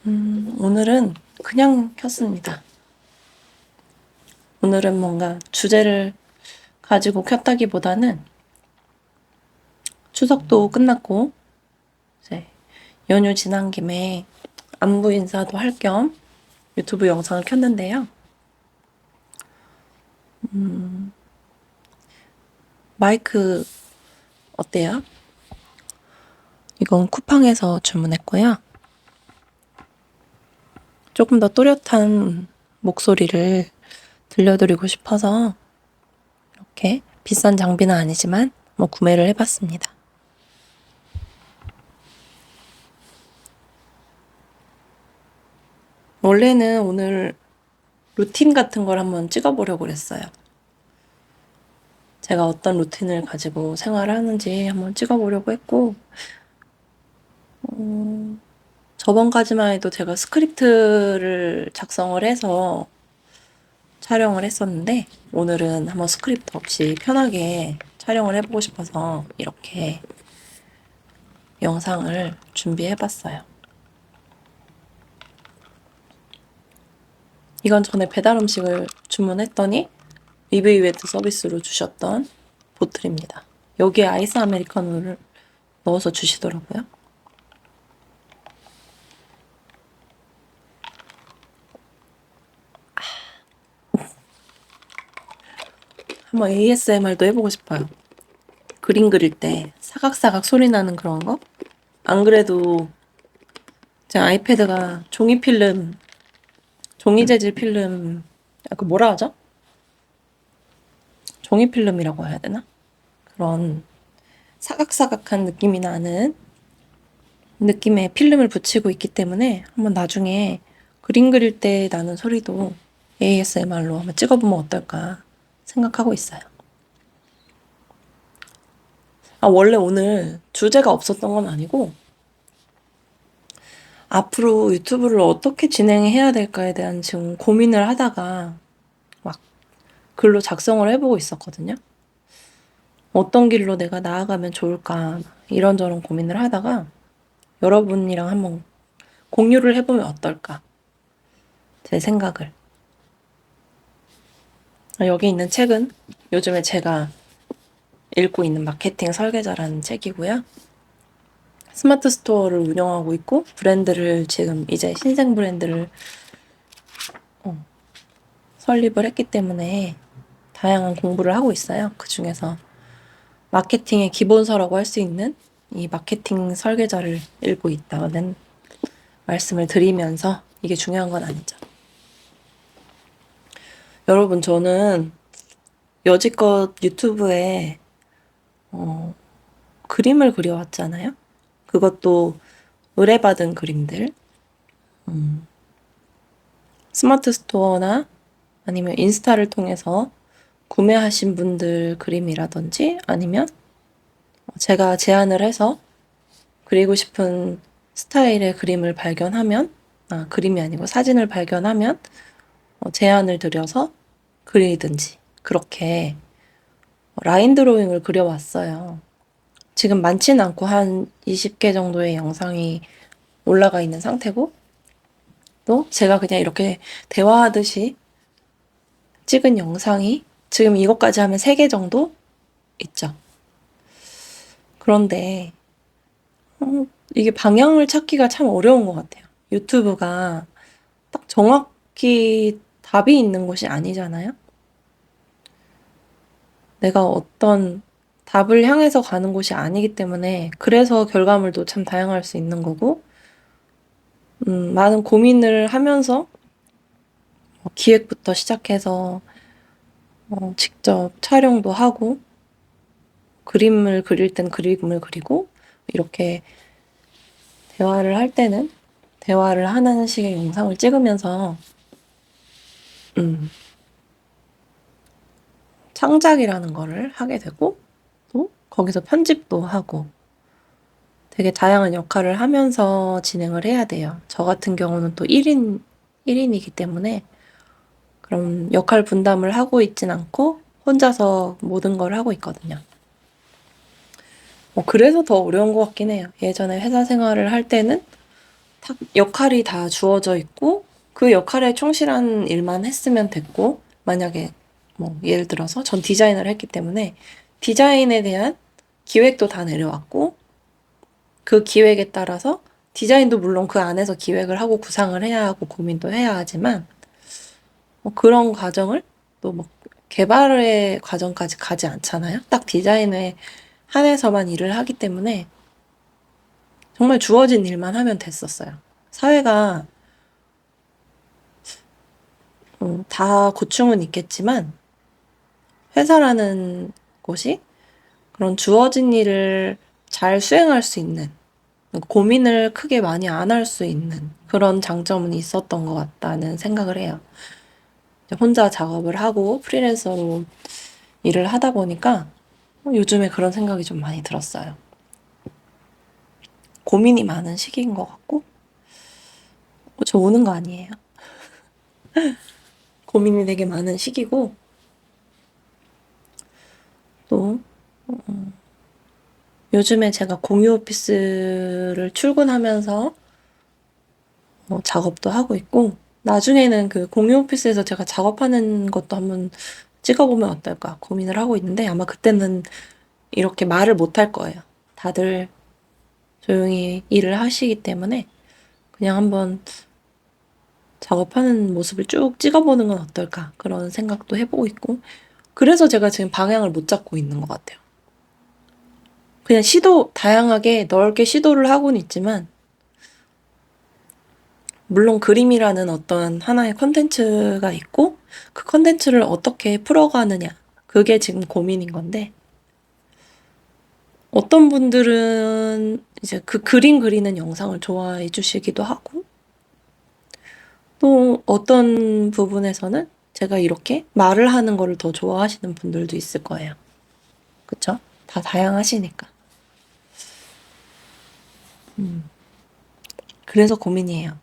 오늘은 그냥 켰습니다. 오늘은 뭔가 주제를 가지고 켰다기보다는 추석도 끝났고 이제 연휴 지난 김에 안부 인사도 할 겸 유튜브 영상을 켰는데요. 마이크 어때요? 이건 쿠팡에서 주문했고요. 조금 더 또렷한 목소리를 들려드리고 싶어서 이렇게 비싼 장비는 아니지만 구매를 해봤습니다. 원래는 오늘 루틴 같은 걸 한번 찍어보려고 그랬어요. 제가 어떤 루틴을 가지고 생활을 하는지 한번 찍어보려고 했고, 저번까지만 해도 제가 스크립트를 작성을 해서 촬영을 했었는데, 오늘은 한번 스크립트 없이 편하게 촬영을 해보고 싶어서 이렇게 영상을 준비해봤어요. 이건 전에 배달 음식을 주문했더니 리뷰 이벤트 서비스로 주셨던 보틀입니다. 여기에 아이스 아메리카노를 넣어서 주시더라고요. 한번 ASMR도 해보고 싶어요. 그림 그릴 때 사각사각 소리 나는 그런 거? 안 그래도 제 아이패드가 종이 재질 필름, 그 뭐라 하죠? 종이 필름이라고 해야 되나? 그런 사각사각한 느낌이 나는 느낌의 필름을 붙이고 있기 때문에 한번 나중에 그림 그릴 때 나는 소리도 ASMR로 한번 찍어보면 어떨까 생각하고 있어요. 원래 오늘 주제가 없었던 건 아니고 앞으로 유튜브를 어떻게 진행해야 될까에 대한 지금 고민을 하다가 막 글로 작성을 해보고 있었거든요. 어떤 길로 내가 나아가면 좋을까 이런저런 고민을 하다가 여러분이랑 한번 공유를 해보면 어떨까 제 생각을. 여기 있는 책은 요즘에 제가 읽고 있는 마케팅 설계자라는 책이고요. 스마트 스토어를 운영하고 있고 브랜드를 지금 이제 신생 브랜드를 설립을 했기 때문에 다양한 공부를 하고 있어요. 그 중에서 마케팅의 기본서라고 할 수 있는 이 마케팅 설계자를 읽고 있다는 말씀을 드리면서 이게 중요한 건 아니죠. 여러분, 저는 여지껏 유튜브에 그림을 그려왔잖아요. 그것도 의뢰받은 그림들. 스마트 스토어나 아니면 인스타를 통해서 구매하신 분들 그림이라든지 아니면 제가 제안을 해서 그리고 싶은 스타일의 그림을 발견하면, 그림이 아니고 사진을 발견하면 제안을 드려서 그리든지 그렇게 라인 드로잉을 그려왔어요. 지금 많지는 않고 한 20개 정도의 영상이 올라가 있는 상태고 또 제가 그냥 이렇게 대화하듯이 찍은 영상이 지금 이것까지 하면 3개 정도 있죠. 그런데 이게 방향을 찾기가 참 어려운 것 같아요. 유튜브가 딱 정확히 답이 있는 곳이 아니잖아요. 내가 어떤 답을 향해서 가는 곳이 아니기 때문에 그래서 결과물도 참 다양할 수 있는 거고 많은 고민을 하면서 기획부터 시작해서 직접 촬영도 하고 그림을 그릴 땐 그림을 그리고 이렇게 대화를 할 때는 대화를 하는 식의 영상을 찍으면서 창작이라는 거를 하게 되고 또 거기서 편집도 하고 되게 다양한 역할을 하면서 진행을 해야 돼요. 저 같은 경우는 또 1인이기 때문에 그럼 역할 분담을 하고 있진 않고 혼자서 모든 걸 하고 있거든요. 그래서 더 어려운 것 같긴 해요. 예전에 회사 생활을 할 때는 역할이 다 주어져 있고 그 역할에 충실한 일만 했으면 됐고, 만약에 뭐 예를 들어서 전 디자인을 했기 때문에 디자인에 대한 기획도 다 내려왔고, 그 기획에 따라서 디자인도 물론 그 안에서 기획을 하고 구상을 해야 하고 고민도 해야 하지만, 그런 과정을 또 뭐 개발의 과정까지 가지 않잖아요. 딱 디자인에 한해서만 일을 하기 때문에 정말 주어진 일만 하면 됐었어요. 사회가 다 고충은 있겠지만 회사라는 곳이 그런 주어진 일을 잘 수행할 수 있는, 고민을 크게 많이 안 할 수 있는 그런 장점은 있었던 것 같다는 생각을 해요. 혼자 작업을 하고 프리랜서로 일을 하다 보니까 요즘에 그런 생각이 좀 많이 들었어요. 고민이 많은 시기인 것 같고, 저 우는 거 아니에요. 고민이 되게 많은 시기고, 또 요즘에 제가 공유 오피스를 출근하면서 작업도 하고 있고, 나중에는 그 공유 오피스에서 제가 작업하는 것도 한번 찍어보면 어떨까 고민을 하고 있는데, 아마 그때는 이렇게 말을 못 할 거예요. 다들 조용히 일을 하시기 때문에 그냥 한번 작업하는 모습을 쭉 찍어보는 건 어떨까, 그런 생각도 해보고 있고, 그래서 제가 지금 방향을 못 잡고 있는 것 같아요. 그냥 다양하게 넓게 시도를 하고는 있지만, 물론 그림이라는 어떤 하나의 컨텐츠가 있고 그 컨텐츠를 어떻게 풀어가느냐, 그게 지금 고민인 건데, 어떤 분들은 이제 그 그림 그리는 영상을 좋아해 주시기도 하고, 또 어떤 부분에서는 제가 이렇게 말을 하는 거를 더 좋아하시는 분들도 있을 거예요. 그쵸? 다 다양하시니까. 그래서 고민이에요.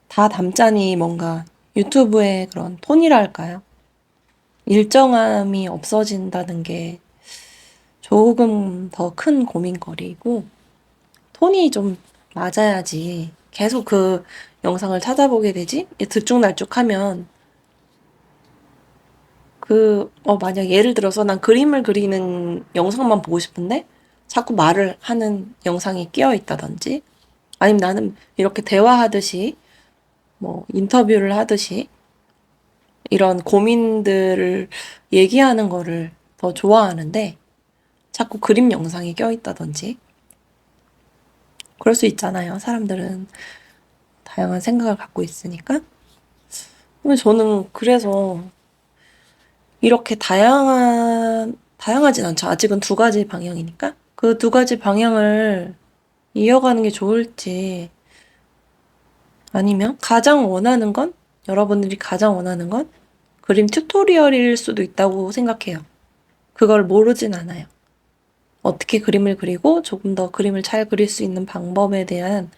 다 담자니 뭔가 유튜브의 그런 톤이랄까요? 일정함이 없어진다는 게 조금 더 큰 고민거리고, 톤이 좀 맞아야지 계속 그 영상을 찾아보게 되지? 들쭉날쭉하면 만약 예를 들어서 난 그림을 그리는 영상만 보고 싶은데 자꾸 말을 하는 영상이 끼어 있다든지, 아니면 나는 이렇게 대화하듯이 뭐 인터뷰를 하듯이 이런 고민들을 얘기하는 거를 더 좋아하는데 자꾸 그림 영상이 껴 있다든지, 그럴 수 있잖아요. 사람들은 다양한 생각을 갖고 있으니까. 근데 저는 그래서 이렇게 다양하진 않죠. 아직은 두 가지 방향이니까. 그 두 가지 방향을 이어가는 게 좋을지, 아니면 여러분들이 가장 원하는 건 그림 튜토리얼일 수도 있다고 생각해요. 그걸 모르진 않아요. 어떻게 그림을 그리고 조금 더 그림을 잘 그릴 수 있는 방법에 대한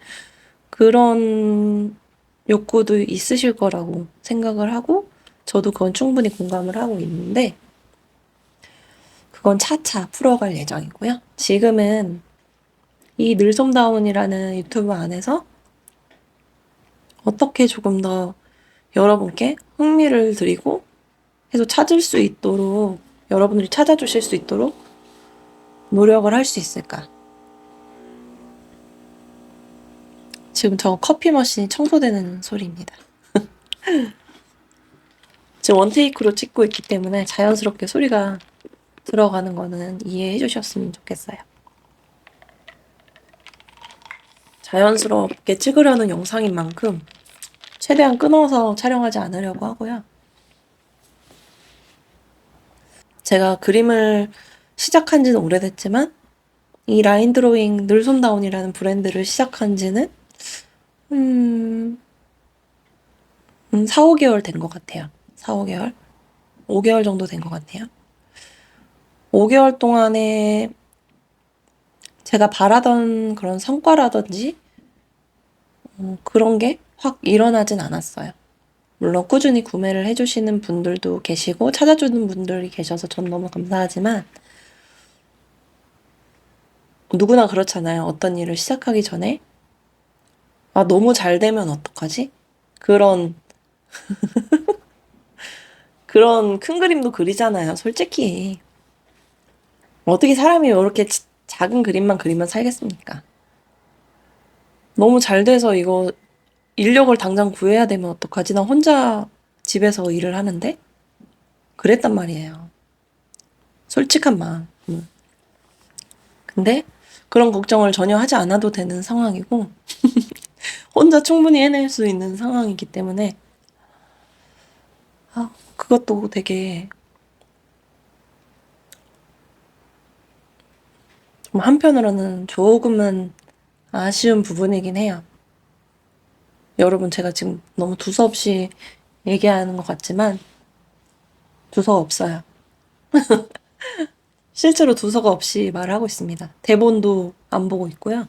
그런 욕구도 있으실 거라고 생각을 하고, 저도 그건 충분히 공감을 하고 있는데, 그건 차차 풀어갈 예정이고요. 지금은 이 늘솜다운이라는 유튜브 안에서 어떻게 조금 더 여러분께 흥미를 드리고 해서 여러분들이 찾아주실 수 있도록 노력을 할 수 있을까. 지금 저 커피 머신이 청소되는 소리입니다. 지금 원테이크로 찍고 있기 때문에 자연스럽게 소리가 들어가는 거는 이해해 주셨으면 좋겠어요. 자연스럽게 찍으려는 영상인 만큼 최대한 끊어서 촬영하지 않으려고 하고요. 제가 그림을 시작한 지는 오래됐지만 이 라인 드로잉 늘솜다운이라는 브랜드를 시작한 지는 4, 5개월 된 것 같아요. 4, 5개월? 5개월 정도 된 것 같아요. 5개월 동안에 제가 바라던 그런 성과라든지 그런 게 확 일어나진 않았어요. 물론 꾸준히 구매를 해주시는 분들도 계시고 찾아주는 분들이 계셔서 전 너무 감사하지만, 누구나 그렇잖아요. 어떤 일을 시작하기 전에 아, 너무 잘 되면 어떡하지? 그런 큰 그림도 그리잖아요, 솔직히. 어떻게 사람이 이렇게 작은 그림만 그리면 살겠습니까? 너무 잘 돼서 이거 인력을 당장 구해야 되면 어떡하지? 나 혼자 집에서 일을 하는데? 그랬단 말이에요. 솔직한 마음. 근데 그런 걱정을 전혀 하지 않아도 되는 상황이고, 혼자 충분히 해낼 수 있는 상황이기 때문에, 그것도 되게 좀 한편으로는 조금은 아쉬운 부분이긴 해요. 여러분, 제가 지금 너무 두서없이 얘기하는 것 같지만, 두서 없어요. 실제로 두서가 없이 말하고 있습니다. 대본도 안 보고 있고요.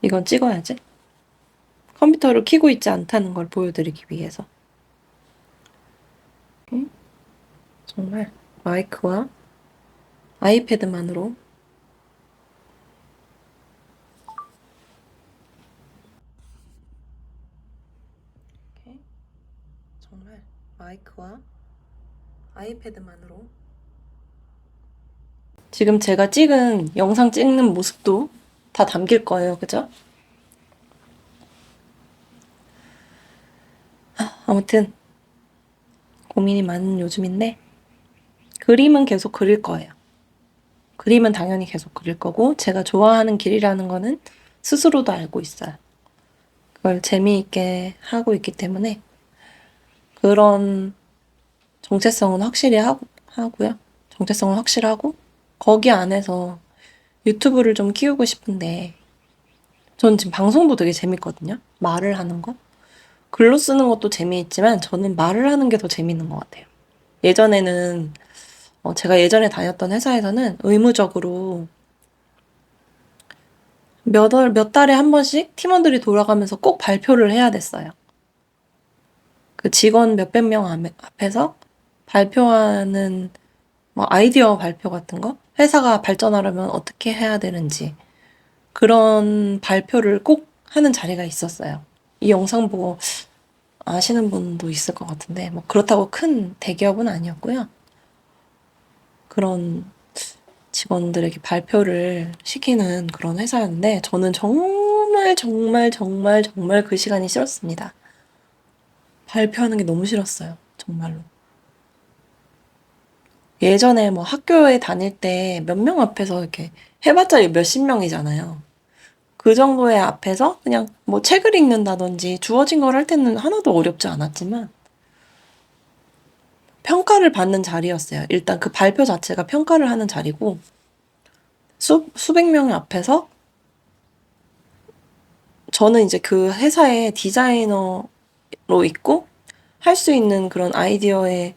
이건 찍어야지. 컴퓨터를 켜고 있지 않다는 걸 보여드리기 위해서. 정말 마이크와 아이패드만으로 이렇게 정말 마이크와 아이패드만으로 지금 제가 찍은 영상 찍는 모습도 다 담길 거예요. 그죠? 아무튼 고민이 많은 요즘인데 그림은 계속 그릴 거예요. 그림은 당연히 계속 그릴 거고 제가 좋아하는 길이라는 거는 스스로도 알고 있어요. 그걸 재미있게 하고 있기 때문에 그런 정체성은 확실히 하고요. 정체성은 확실하고 거기 안에서 유튜브를 좀 키우고 싶은데 전 지금 방송도 되게 재밌거든요. 말을 하는 거. 글로 쓰는 것도 재미있지만 저는 말을 하는 게 더 재밌는 것 같아요. 예전에는 제가 예전에 다녔던 회사에서는 의무적으로 몇 달에 한 번씩 팀원들이 돌아가면서 꼭 발표를 해야 됐어요. 그 직원 몇백 명 앞에서 발표하는 뭐 아이디어 발표 같은 거? 회사가 발전하려면 어떻게 해야 되는지 그런 발표를 꼭 하는 자리가 있었어요. 이 영상 보고 아시는 분도 있을 것 같은데 뭐 그렇다고 큰 대기업은 아니었고요. 그런 직원들에게 발표를 시키는 그런 회사였는데 저는 정말 정말 정말 정말 그 시간이 싫었습니다. 발표하는 게 너무 싫었어요. 정말로. 예전에 뭐 학교에 다닐 때 몇 명 앞에서 이렇게 해봤자 몇십 명이잖아요. 그 정도의 앞에서 그냥 뭐 책을 읽는다든지 주어진 걸 할 때는 하나도 어렵지 않았지만 평가를 받는 자리였어요. 일단 그 발표 자체가 평가를 하는 자리고 수백 명 앞에서 저는 이제 그 회사의 디자이너로 있고 할 수 있는 그런 아이디어의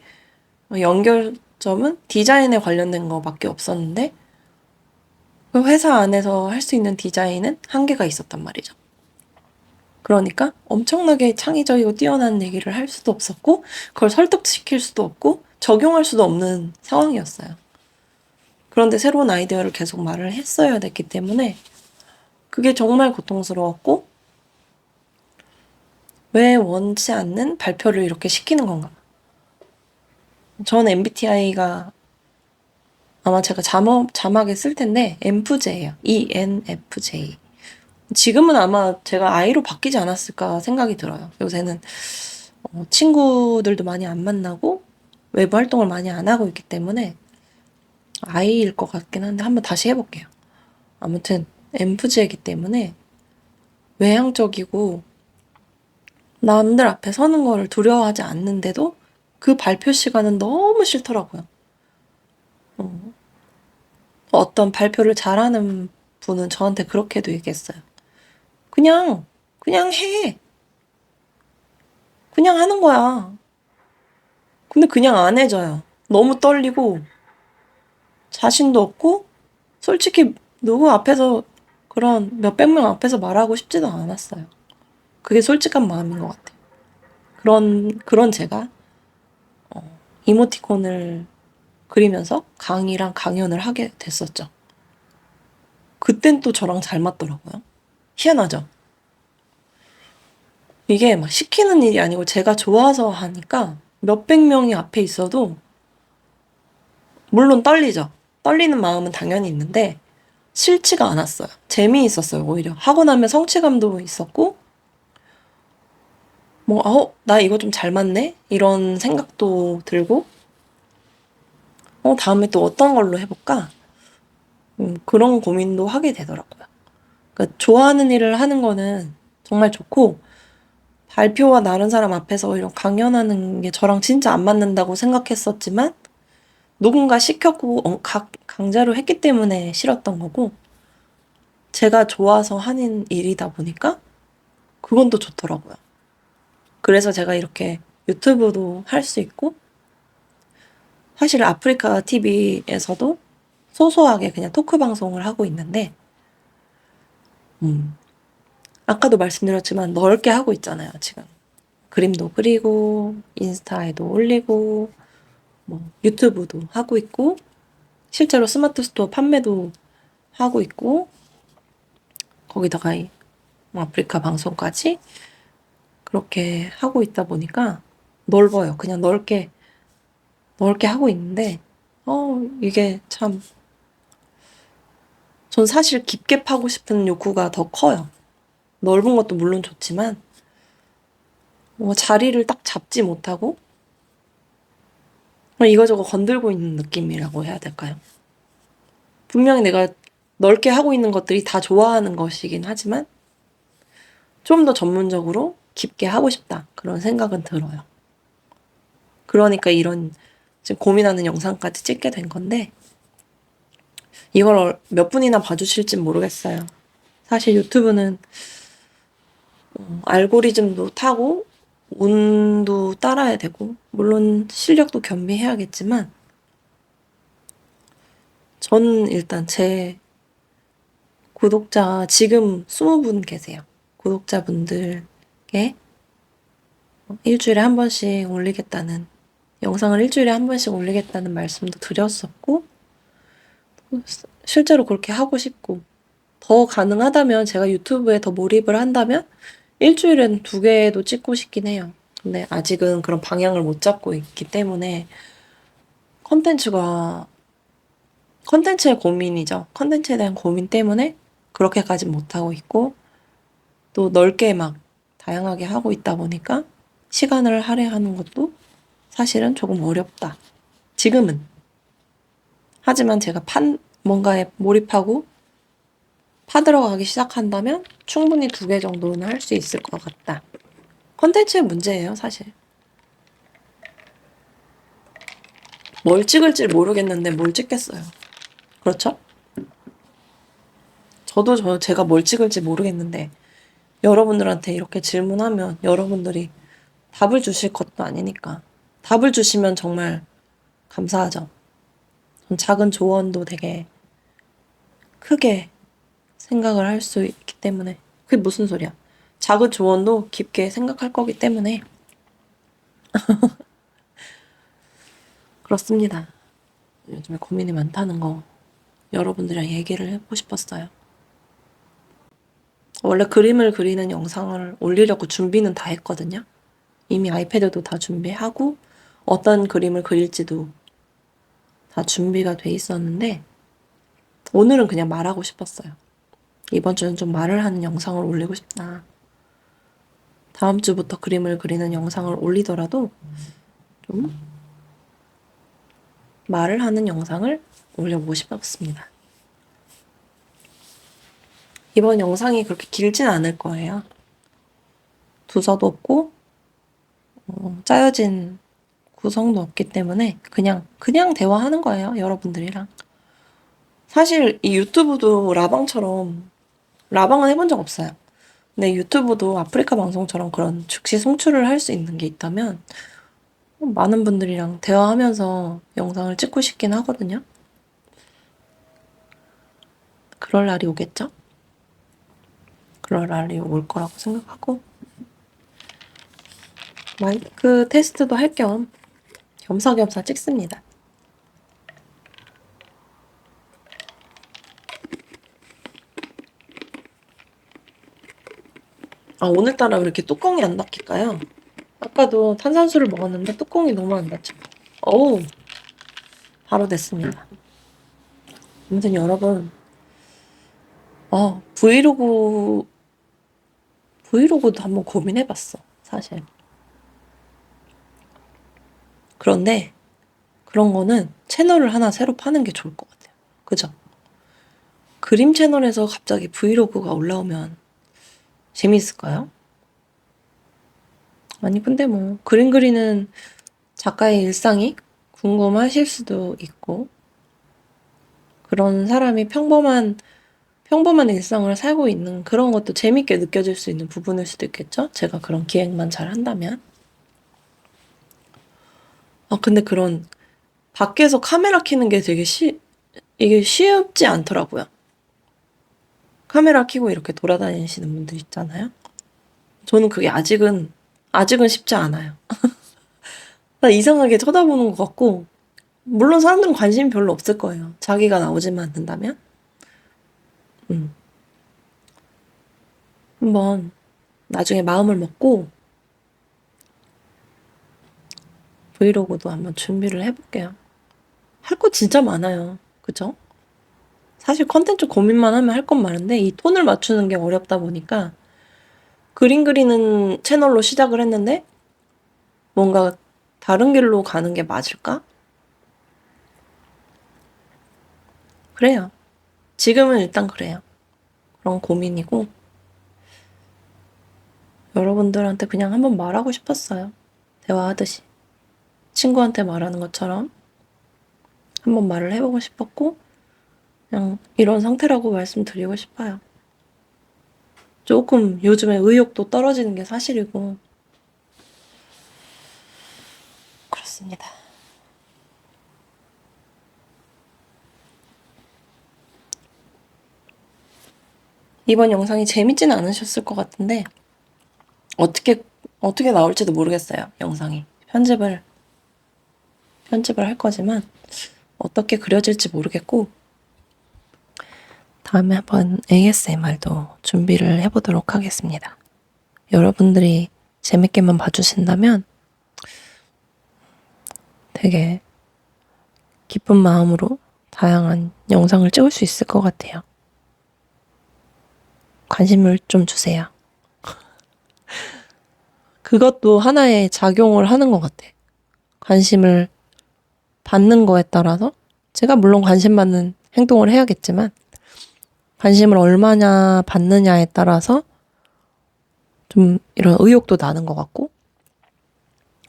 연결점은 디자인에 관련된 거밖에 없었는데 그 회사 안에서 할 수 있는 디자인은 한계가 있었단 말이죠. 그러니까 엄청나게 창의적이고 뛰어난 얘기를 할 수도 없었고 그걸 설득시킬 수도 없고 적용할 수도 없는 상황이었어요. 그런데 새로운 아이디어를 계속 말을 했어야 됐기 때문에 그게 정말 고통스러웠고 왜 원치 않는 발표를 이렇게 시키는 건가? 전 MBTI가 아마 제가 자막에 쓸 텐데 ENFJ예요. ENFJ. 지금은 아마 제가 I로 바뀌지 않았을까 생각이 들어요. 요새는 친구들도 많이 안 만나고 외부 활동을 많이 안 하고 있기 때문에 I일 것 같긴 한데 한번 다시 해볼게요. 아무튼 ENFJ이기 때문에 외향적이고 남들 앞에 서는 거를 두려워하지 않는데도 그 발표 시간은 너무 싫더라고요. 어떤 발표를 잘하는 분은 저한테 그렇게도 얘기했어요. 그냥 해. 그냥 하는 거야. 근데 그냥 안 해져요. 너무 떨리고 자신도 없고 솔직히 누구 앞에서 그런 몇백 명 앞에서 말하고 싶지도 않았어요. 그게 솔직한 마음인 것 같아요. 그런 제가 이모티콘을 그리면서 강의랑 강연을 하게 됐었죠. 그땐 또 저랑 잘 맞더라고요. 희한하죠? 이게 막 시키는 일이 아니고 제가 좋아서 하니까 몇백 명이 앞에 있어도 물론 떨리죠. 떨리는 마음은 당연히 있는데 싫지가 않았어요. 재미있었어요, 오히려. 하고 나면 성취감도 있었고, 뭐, 나 이거 좀 잘 맞네? 이런 생각도 들고, 다음에 또 어떤 걸로 해볼까? 그런 고민도 하게 되더라고요. 그러니까 좋아하는 일을 하는 거는 정말 좋고, 발표와 다른 사람 앞에서 이런 강연하는 게 저랑 진짜 안 맞는다고 생각했었지만, 누군가 시켰고, 강제로 했기 때문에 싫었던 거고, 제가 좋아서 하는 일이다 보니까, 그건 또 좋더라고요. 그래서 제가 이렇게 유튜브도 할 수 있고, 사실 아프리카 TV에서도 소소하게 그냥 토크 방송을 하고 있는데, 아까도 말씀드렸지만 넓게 하고 있잖아요, 지금. 그림도 그리고, 인스타에도 올리고, 뭐, 유튜브도 하고 있고, 실제로 스마트 스토어 판매도 하고 있고, 거기다가 아프리카 방송까지 그렇게 하고 있다 보니까 넓어요. 그냥 넓게 하고 있는데, 이게 참, 전 사실 깊게 파고 싶은 욕구가 더 커요. 넓은 것도 물론 좋지만, 뭔가 자리를 딱 잡지 못하고, 이거저거 건들고 있는 느낌이라고 해야 될까요? 분명히 내가 넓게 하고 있는 것들이 다 좋아하는 것이긴 하지만, 좀 더 전문적으로 깊게 하고 싶다. 그런 생각은 들어요. 그러니까 이런 지금 고민하는 영상까지 찍게 된 건데, 이걸 몇 분이나 봐주실지 모르겠어요. 사실 유튜브는 알고리즘도 타고 운도 따라야 되고 물론 실력도 겸비해야겠지만 저는 일단 제 구독자 지금 20분 계세요. 구독자분들께 일주일에 한 번씩 올리겠다는 영상을 일주일에 한 번씩 올리겠다는 말씀도 드렸었고 실제로 그렇게 하고 싶고 더 가능하다면 제가 유튜브에 더 몰입을 한다면 일주일엔 2개도 찍고 싶긴 해요. 근데 아직은 그런 방향을 못 잡고 있기 때문에 컨텐츠의 고민이죠. 컨텐츠에 대한 고민 때문에 그렇게까지 못하고 있고 또 넓게 막 다양하게 하고 있다 보니까 시간을 할애하는 것도 사실은 조금 어렵다. 지금은. 하지만 제가 뭔가에 몰입하고 파들어가기 시작한다면 충분히 2개 정도는 할 수 있을 것 같다. 컨텐츠의 문제예요, 사실. 뭘 찍을지 모르겠는데 뭘 찍겠어요. 그렇죠? 저도 제가 뭘 찍을지 모르겠는데 여러분들한테 이렇게 질문하면 여러분들이 답을 주실 것도 아니니까. 답을 주시면 정말 감사하죠. 전 작은 조언도 되게 크게 생각을 할 수 있기 때문에. 그게 무슨 소리야? 작은 조언도 깊게 생각할 거기 때문에. 그렇습니다. 요즘에 고민이 많다는 거 여러분들이랑 얘기를 해보고 싶었어요. 원래 그림을 그리는 영상을 올리려고 준비는 다 했거든요. 이미 아이패드도 다 준비하고 어떤 그림을 그릴지도 다 준비가 돼 있었는데 오늘은 그냥 말하고 싶었어요. 이번 주는 좀 말을 하는 영상을 올리고 싶다. 다음 주부터 그림을 그리는 영상을 올리더라도 좀 말을 하는 영상을 올려보고 싶었습니다. 이번 영상이 그렇게 길진 않을 거예요. 두서도 없고 짜여진 구성도 없기 때문에 그냥 대화하는 거예요. 여러분들이랑. 사실 이 유튜브도 라방은 해본 적 없어요. 근데 유튜브도 아프리카 방송처럼 그런 즉시 송출을 할 수 있는 게 있다면 많은 분들이랑 대화하면서 영상을 찍고 싶긴 하거든요. 그럴 날이 오겠죠? 그럴 날이 올 거라고 생각하고 마이크 테스트도 할 겸 겸사겸사 찍습니다. 오늘따라 왜 이렇게 뚜껑이 안 닫힐까요? 아까도 탄산수를 먹었는데 뚜껑이 너무 안 닫혀. 어우, 바로 됐습니다. 아무튼 여러분, 브이로그도 한번 고민해봤어, 사실. 그런데 그런 거는 채널을 하나 새로 파는 게 좋을 것 같아요. 그죠? 그림 채널에서 갑자기 브이로그가 올라오면 재미있을까요? 아니, 근데 뭐, 그림 그리는 작가의 일상이 궁금하실 수도 있고, 그런 사람이 평범한 일상을 살고 있는 그런 것도 재밌게 느껴질 수 있는 부분일 수도 있겠죠? 제가 그런 기획만 잘 한다면. 근데 그런, 밖에서 카메라 켜는 게 되게 이게 쉽지 않더라고요. 카메라 켜고 이렇게 돌아다니시는 분들 있잖아요. 저는 그게 아직은 쉽지 않아요. 나 이상하게 쳐다보는 것 같고, 물론 사람들은 관심이 별로 없을 거예요. 자기가 나오지만 않는다면. 한번 나중에 마음을 먹고 브이로그도 한번 준비를 해볼게요. 할 거 진짜 많아요. 그죠? 사실 컨텐츠 고민만 하면 할 건 많은데 이 톤을 맞추는 게 어렵다 보니까 그림 그리는 채널로 시작을 했는데 뭔가 다른 길로 가는 게 맞을까? 그래요. 지금은 일단 그래요. 그런 고민이고 여러분들한테 그냥 한번 말하고 싶었어요. 대화하듯이. 친구한테 말하는 것처럼 한번 말을 해보고 싶었고 그냥 이런 상태라고 말씀드리고 싶어요. 조금 요즘에 의욕도 떨어지는 게 사실이고 그렇습니다. 이번 영상이 재밌지는 않으셨을 것 같은데 어떻게 나올지도 모르겠어요. 영상이 편집을 할 거지만 어떻게 그려질지 모르겠고 다음에 한번 ASMR도 준비를 해보도록 하겠습니다. 여러분들이 재밌게만 봐주신다면 되게 기쁜 마음으로 다양한 영상을 찍을 수 있을 것 같아요. 관심을 좀 주세요. 그것도 하나의 작용을 하는 것 같아. 관심을 받는 거에 따라서 제가 물론 관심 받는 행동을 해야겠지만 관심을 얼마나 받느냐에 따라서 좀 이런 의욕도 나는 것 같고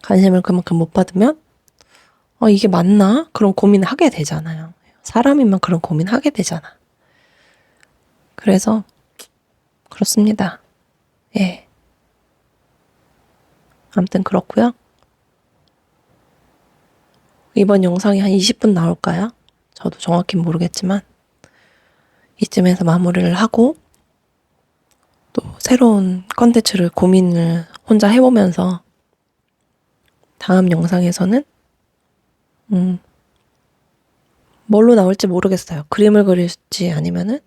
관심을 그만큼 못 받으면 이게 맞나? 그런 고민을 하게 되잖아요. 사람이면 그런 고민하게 되잖아. 그래서 그렇습니다. 예. 아무튼 그렇고요. 이번 영상이 한 20분 나올까요? 저도 정확히 모르겠지만 이쯤에서 마무리를 하고 또 새로운 컨텐츠를 고민을 혼자 해보면서 다음 영상에서는 뭘로 나올지 모르겠어요. 그림을 그릴지 아니면은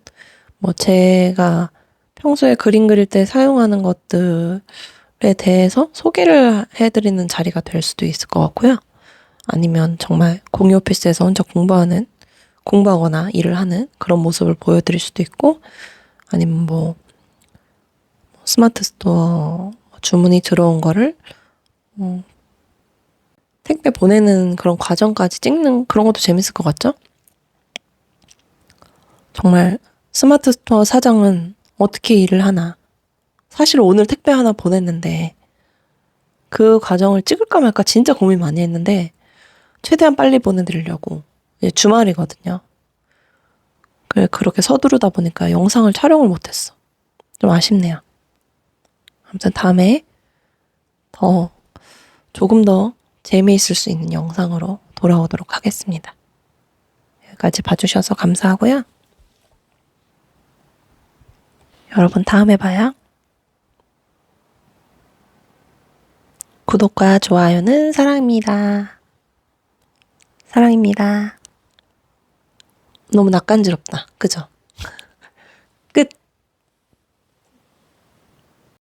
뭐 제가 평소에 그림 그릴 때 사용하는 것들에 대해서 소개를 해드리는 자리가 될 수도 있을 것 같고요. 아니면 정말 공유 오피스에서 혼자 공부하거나 일을 하는 그런 모습을 보여드릴 수도 있고 아니면 뭐 스마트 스토어 주문이 들어온 거를 택배 보내는 그런 과정까지 찍는 그런 것도 재밌을 것 같죠? 정말 스마트 스토어 사장은 어떻게 일을 하나. 사실 오늘 택배 하나 보냈는데 그 과정을 찍을까 말까 진짜 고민 많이 했는데 최대한 빨리 보내드리려고 이제 주말이거든요. 그렇게 서두르다 보니까 영상을 촬영을 못했어. 좀 아쉽네요. 아무튼 다음에 조금 더 재미있을 수 있는 영상으로 돌아오도록 하겠습니다. 여기까지 봐주셔서 감사하고요. 여러분 다음에 봐요. 구독과 좋아요는 사랑입니다. 사랑입니다. 너무 낯간지럽다. 그죠?